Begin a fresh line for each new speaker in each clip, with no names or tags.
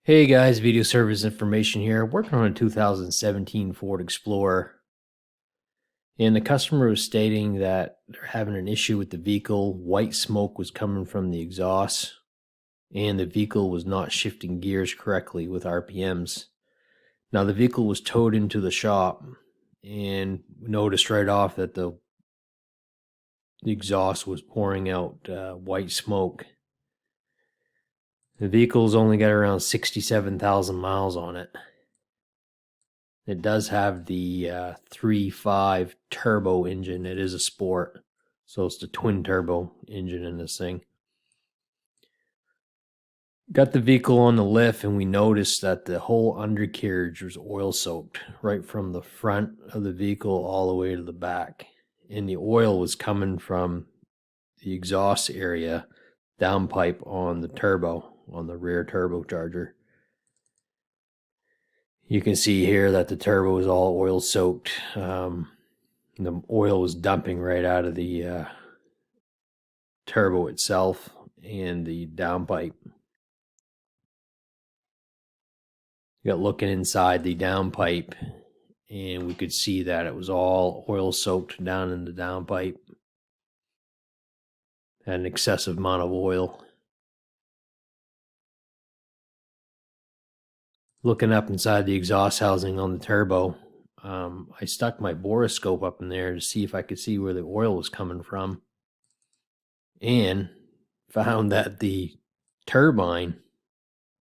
Hey guys, video service information here. Working on a 2017 Ford Explorer. And the customer was stating that they're having an issue with the vehicle. White smoke was coming from the exhaust, and the vehicle was not shifting gears correctly with RPMs. Now the vehicle was towed into the shop, and we noticed right off that the exhaust was pouring out white smoke. The vehicle's only got around 67,000 miles on it. It does have the 3.5 turbo engine. It is a sport, so it's the twin turbo engine in this thing. Got the vehicle on the lift, and we noticed that the whole undercarriage was oil soaked right from the front of the vehicle all the way to the back. And the oil was coming from the exhaust area downpipe on the turbo, on the rear turbocharger. You can see here that the turbo is all oil soaked. The oil was dumping right out of the turbo itself and the downpipe. You got looking inside the downpipe, and we could see that it was all oil soaked down in the downpipe. Had an excessive amount of oil. Looking up inside the exhaust housing on the turbo, I stuck my Borescope up in there to see if I could see where the oil was coming from, and found that the turbine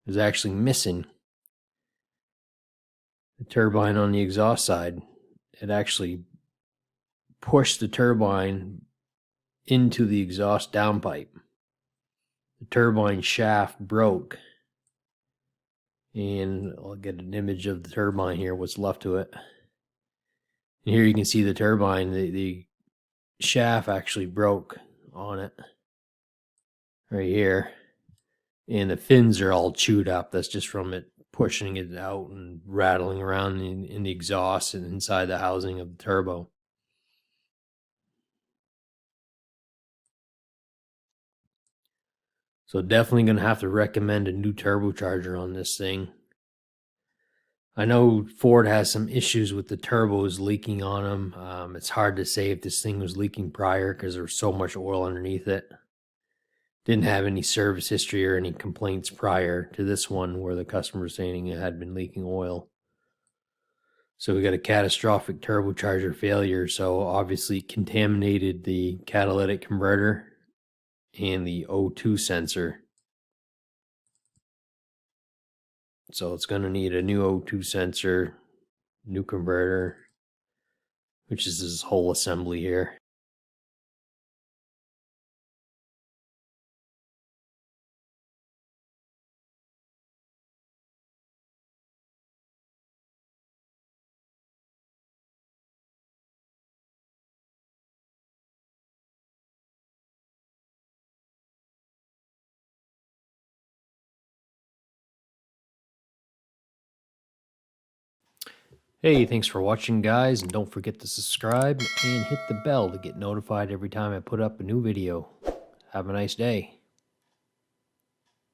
was actually missing. The turbine on the exhaust side, it actually pushed the turbine into the exhaust downpipe. The turbine shaft broke, and I'll get an image of the turbine here, what's left to it. And here you can see the turbine, the shaft actually broke on it right here, and the fins are all chewed up. That's just from it pushing it out and rattling around in the exhaust and inside the housing of the turbo. So definitely going to have to recommend a new turbocharger on this thing. I know Ford has some issues with the turbos leaking on them. It's hard to say if this thing was leaking prior because there was so much oil underneath it. Didn't have any service history or any complaints prior to this one where the customer was saying it had been leaking oil. So we got a catastrophic turbocharger failure. So obviously contaminated the catalytic converter and the O2 sensor. So it's going to need a new O2 sensor, new converter, which is this whole assembly here. Hey, thanks for watching guys, and don't forget to subscribe and hit the bell to get notified every time I put up a new video. Have a nice day.